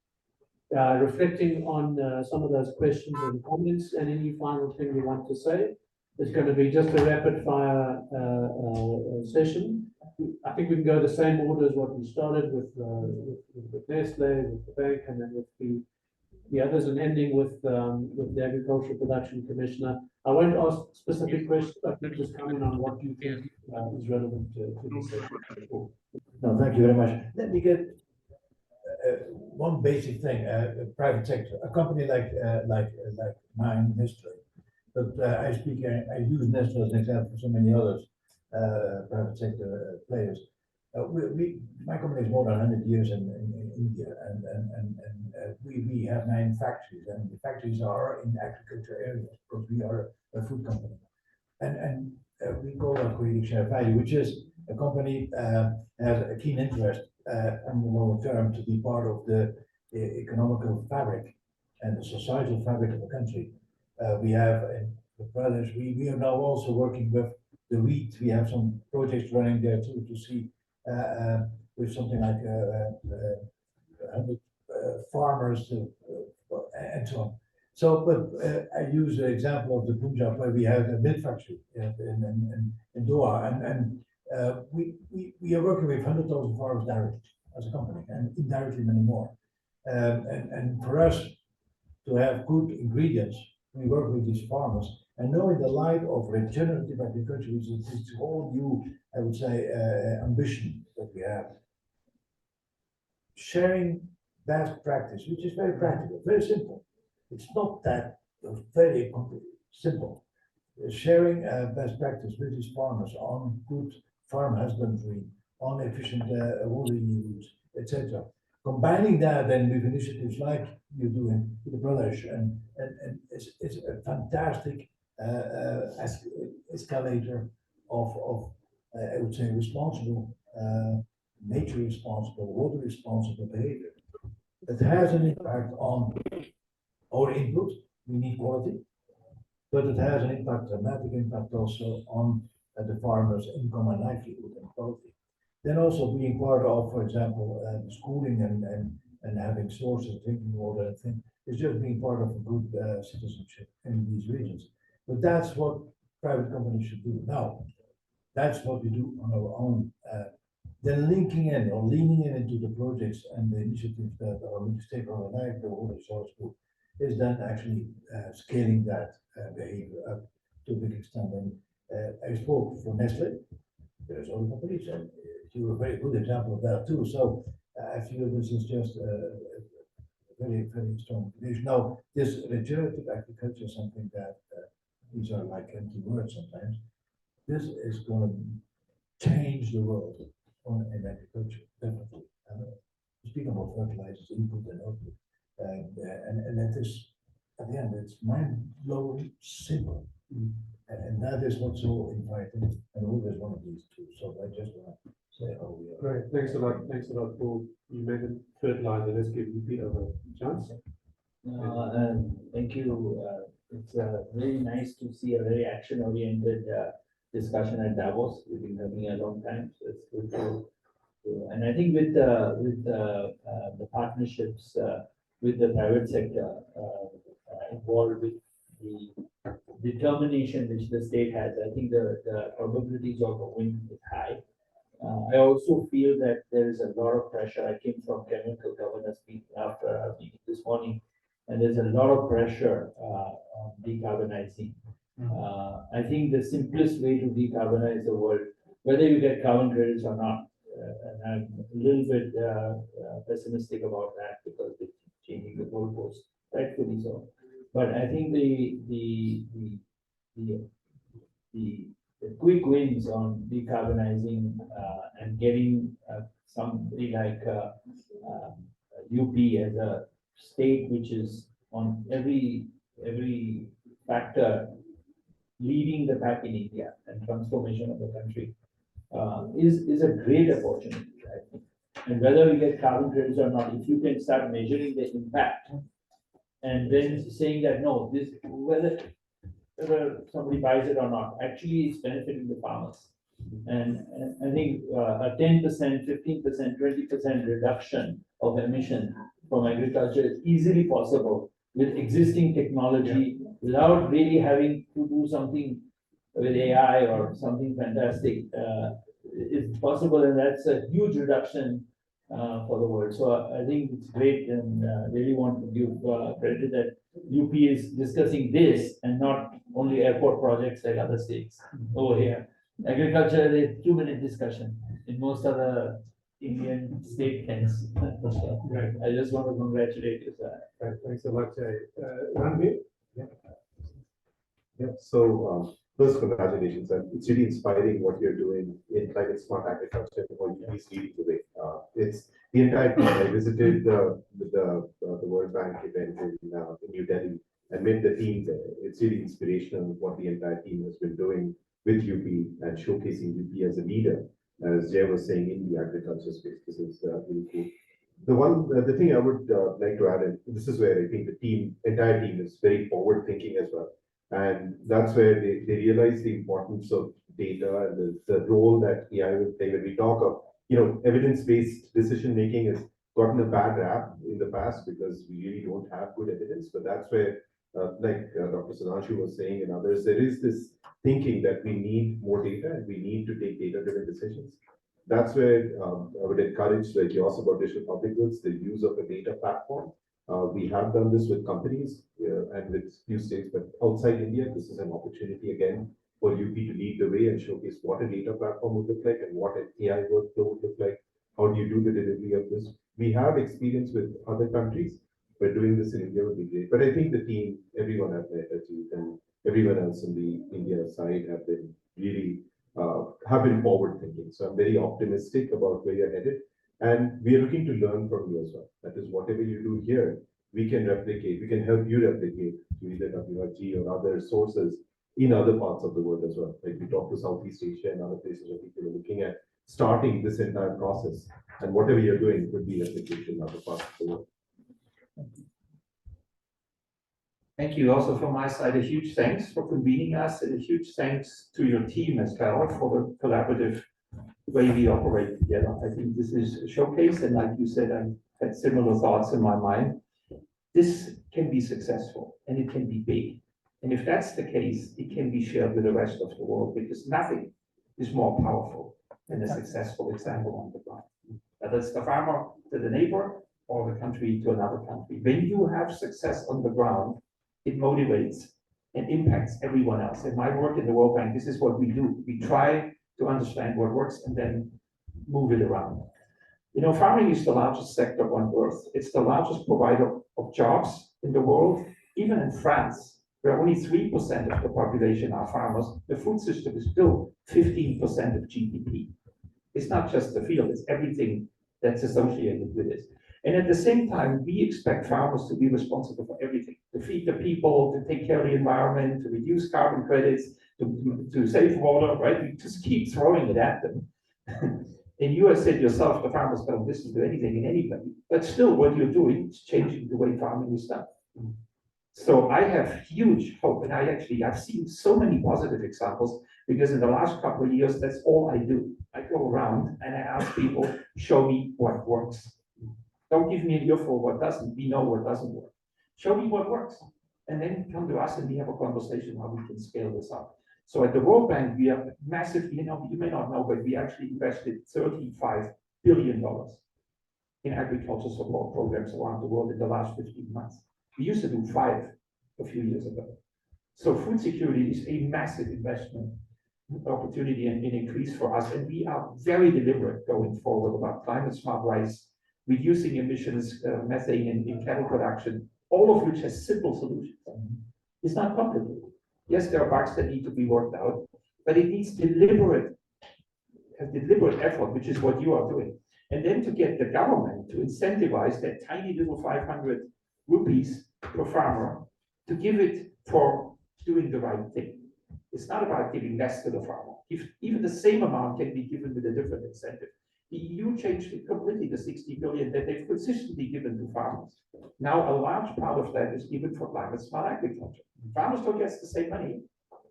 reflecting on some of those questions and comments, and any final thing you want to say. It's going to be just a rapid fire session. I think we can go the same order as what we started with Nestle, with the bank, and then with the others, and ending with the Agricultural Production Commissioner. I won't ask specific questions, but just comment on what you think is relevant to this session. No, thank you very much. Let me get one basic thing, private sector, a company like mine, Nestle, but I use Nestle as an example for so many others, private sector players. My company is more than 100 years in India, and we have 9 factories, and the factories are in agriculture areas because we are a food company, and we call that creating shared value, which is a company has a keen interest on the long term to be part of the economical fabric and the societal fabric of the country. We have in the Pradesh, we are now also working with the wheat. We have some projects running there too to see with something like 100 farmers and so on. So, but I use the example of the Punjab where we have a milk factory in Doha, and we are working with 100,000 farmers directly as a company, and indirectly many more. And for us to have good ingredients, we work with these farmers, and now in the light of regenerative agriculture, which is this whole new, I would say, ambition that we have, sharing best practice, which is very practical, very simple. It's not that very simple. Sharing best practice with these farmers on good farm husbandry, on efficient water use, etc. Combining that then with initiatives like you do in the Pradesh, and it's a fantastic escalator of I would say responsible, nature responsible, water responsible behavior. It has an impact on our input. We need quality, but it has an impact, dramatic impact also on the farmers' income and livelihood and quality. Then also being part of, for example, schooling and having sources of drinking water and things, is just being part of a good citizenship in these regions. But that's what private companies should do. Now, that's what we do on our own. Then linking in or leaning in into the projects and the initiatives that are with stakeholder like the Water Resource Group is then actually scaling that behavior up to a big extent. And I spoke for Nestle. There's other companies, and you're a very good example of that too. So I feel this is just a very, very strong foundation. Now, this regenerative agriculture is something that these are like empty words sometimes. This is going to change the world in agriculture, definitely. Speaking about fertilizers, input and output, and that is, at the end, it's mind-blowing simple. And that is what's so inviting, and always one of these two. So I just want to say how we are. Great, thanks a lot, Paul. You mentioned fertilizer. Let's give you Peter a chance. Thank you. It's very nice to see a very action-oriented discussion at Davos. We've been having a long time, so it's good to and I think with the partnerships with the private sector involved with the determination which the state has, I think the probabilities of a win is high. I also feel that there is a lot of pressure. I came from chemical governance meeting after our meeting this morning, and there's a lot of pressure on decarbonizing. I think the simplest way to decarbonize the world, whether you get carbon credits or not, and I'm a little bit pessimistic about that because it's changing the goalposts, rightfully so. But I think the quick wins on decarbonizing and getting somebody like UP as a state which is on every factor leading the pack in India and transformation of the country is a great opportunity, I think. And whether we get carbon credits or not, if you can start measuring the impact and then saying that no, this whether somebody buys it or not, actually it's benefiting the farmers. And I think a 10%, 15%, 20% reduction of emission from agriculture is easily possible with existing technology without really having to do something with AI or something fantastic. It's possible, and that's a huge reduction for the world. So I think it's great, and really want to give credit that UP is discussing this and not only airport projects like other states over here. Agriculture is a 2-minute discussion in most other Indian state heads. Right. I just want to congratulate you, sir. Right, thanks so much. Ranveer? Yeah, so first, congratulations, and it's really inspiring what you're doing in climate smart agriculture or UP is leading the way. It's the entire team. I visited the World Bank event in New Delhi and met the team there. It's really inspirational what the entire team has been doing with UP and showcasing UP as a leader, as Jay was saying, in the agriculture space. This is really cool. The thing I would like to add, and this is where I think the entire team is very forward thinking as well. And that's where they realize the importance of data and the role that AI will play. When we talk of, evidence-based decision making has gotten a bad rap in the past because we really don't have good evidence. But that's where, like Dr. Sudhanshu was saying and others, there is this thinking that we need more data and we need to take data-driven decisions. That's where I would encourage, like you asked about digital public goods, the use of a data platform. We have done this with companies and with few states, but outside India, this is an opportunity again for UP to lead the way and showcase what a data platform would look like and what an AI workflow would look like. How do you do the delivery of this? We have experience with other countries, but doing this in India would be great. But I think the team, everyone I've met, and everyone else on the India side have been really forward thinking. So I'm very optimistic about where you're headed. And we are looking to learn from you as well. That is, whatever you do here, we can replicate, we can help you replicate to either WRG or other sources in other parts of the world as well. Like we talk to Southeast Asia and other places where people are looking at starting this entire process. And whatever you're doing could be replication in other parts of the world. Thank you. Also from my side, a huge thanks for convening us and a huge thanks to your team as well for the collaborative way we operate together. I think this is a showcase, and like you said, I had similar thoughts in my mind. This can be successful and it can be big. And if that's the case, it can be shared with the rest of the world because nothing is more powerful than a successful example on the ground. Whether it's the farmer to the neighbor or the country to another country. When you have success on the ground, it motivates and impacts everyone else. In my work in the World Bank, this is what we do. We try to understand what works and then move it around. Farming is the largest sector on earth. It's the largest provider of jobs in the world. Even in France, where only 3% of the population are farmers, the food system is still 15% of GDP. It's not just the field, it's everything that's associated with it. And at the same time, we expect farmers to be responsible for everything, to feed the people, to take care of the environment, to reduce carbon credits, to save water, right? We just keep throwing it at them. And you have said yourself, the farmers don't listen to anything in anybody, but still what you're doing is changing the way farming is done. So I have huge hope, and I've seen so many positive examples because in the last couple of years, that's all I do. I go around and I ask people, show me what works. Don't give me an ear for what doesn't. We know what doesn't work. Show me what works. And then come to us and we have a conversation how we can scale this up. So at the World Bank, we are massively, you may not know, but we actually invested $35 billion in agriculture support programs around the world in the last 15 months. We used to do 5 a few years ago. So food security is a massive investment opportunity and an increase for us. And we are very deliberate going forward about climate smart rice, reducing emissions, methane in cattle production, all of which has simple solutions. It's not complicated. Yes, there are bugs that need to be worked out, but it needs deliberate effort, which is what you are doing. And then to get the government to incentivize that tiny little 500 rupees per farmer to give it for doing the right thing. It's not about giving less to the farmer. If even the same amount can be given with a different incentive. The EU changed completely the 60 billion that they've consistently given to farmers. Now a large part of that is given for climate smart agriculture. Farmers don't get the same money,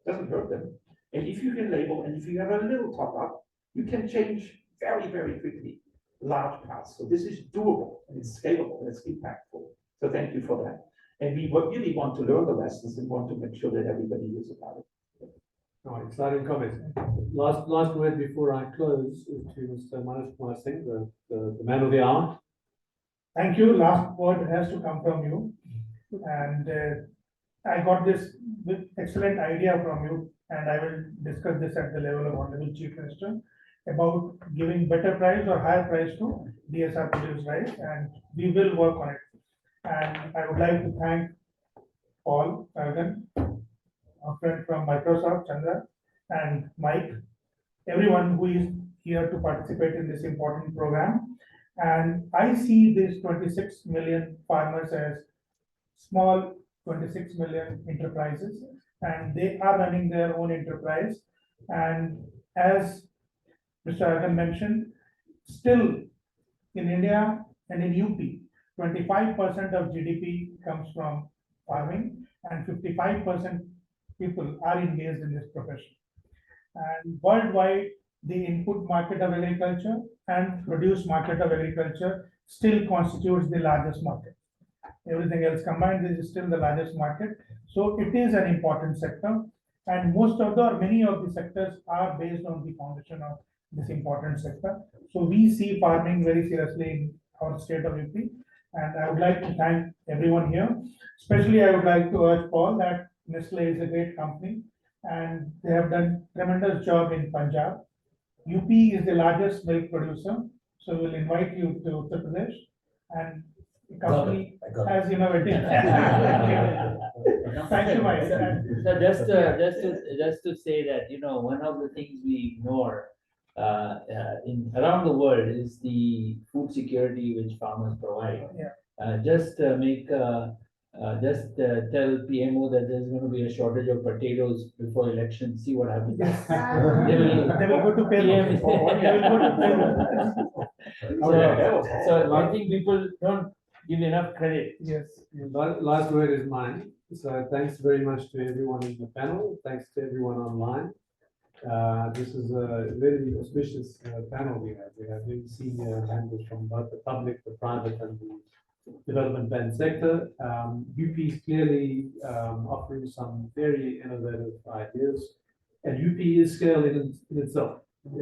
doesn't hurt them. And if you can label and if you have a little top up, you can change very, very quickly large parts. So this is doable and it's scalable and it's impactful. So thank you for that. And we really want to learn the lessons and want to make sure that everybody is about it. Oh, exciting comments. Last word before I close is to Mr. Manoj Kumar Singh, the man of the hour. Thank you. Last word has to come from you. And I got this excellent idea from you, and I will discuss this at the level of Honorable Chief Minister about giving better price or higher price to DSR produced rice, and we will work on it. And I would like to thank Paul Fagan, a friend from Microsoft, Chandra, and Mike, everyone who is here to participate in this important program. And I see these 26 million farmers as small 26 million enterprises, and they are running their own enterprise. And as Mr. Agan mentioned, still in India and in UP, 25% of GDP comes from farming, and 55% people are engaged in this profession. And worldwide, the input market of agriculture and produce market of agriculture still constitutes the largest market. Everything else combined, this is still the largest market. So it is an important sector, and most of the or many of the sectors are based on the foundation of this important sector. So we see farming very seriously in our state of UP, and I would like to thank everyone here. Especially, I would like to urge Paul that Nestle is a great company, and they have done tremendous job in Punjab. UP is the largest milk producer, so we'll invite you to Uttar Pradesh, and the company has innovated. Thank you, Mike. So just to say that, you know, one of the things we ignore around the world is the food security which farmers provide. Yeah. Just tell PMO that there's going to be a shortage of potatoes before election. See what happens. They will go to payroll. So I think people don't give enough credit. Yes. Last word is mine. So thanks very much to everyone in the panel. Thanks to everyone online. This is a very auspicious panel we have. We have very senior members from both the public, the private, and the development plan sector. UP is clearly offering some very innovative ideas, and UP is scale in itself. UP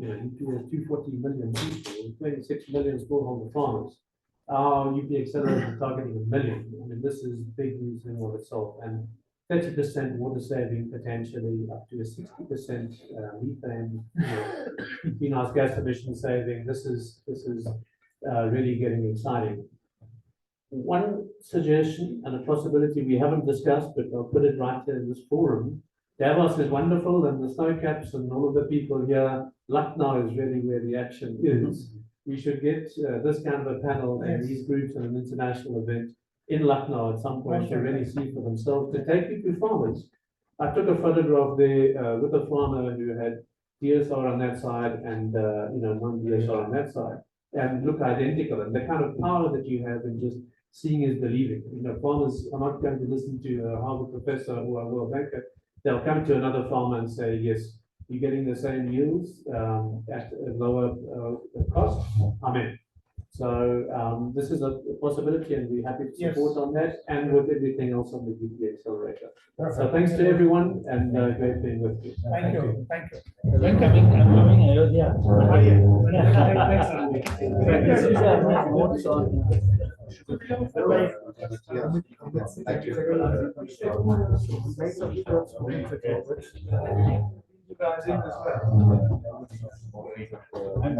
has 240 million people, 26 million smallholder farmers. Our UP Accelerator is targeting 1 million. I mean, this is big news in of itself, and 30% water saving, potentially up to a 60% methane, greenhouse gas emission saving. This is really getting exciting. One suggestion and a possibility we haven't discussed, but I'll put it right here in this forum. Davos is wonderful, and the snow caps and all of the people here. Lucknow is really where the action is. We should get this kind of a panel and these groups in an international event in Lucknow at some point to really see for themselves, to take it to farmers. I took a photograph there with a farmer who had DSR on that side and non-DSR on that side, and look identical. And the kind of power that you have in just seeing is believing. Farmers are not going to listen to a Harvard professor or a World Banker. They'll come to another farmer and say, yes, you're getting the same yields at a lower cost. I'm in. So this is a possibility, and we're happy to support on that, and with everything else on the UP Accelerator. So thanks to everyone, and great being with you. Thank you. Thank you. I'm coming, Ayodhya. Thank you.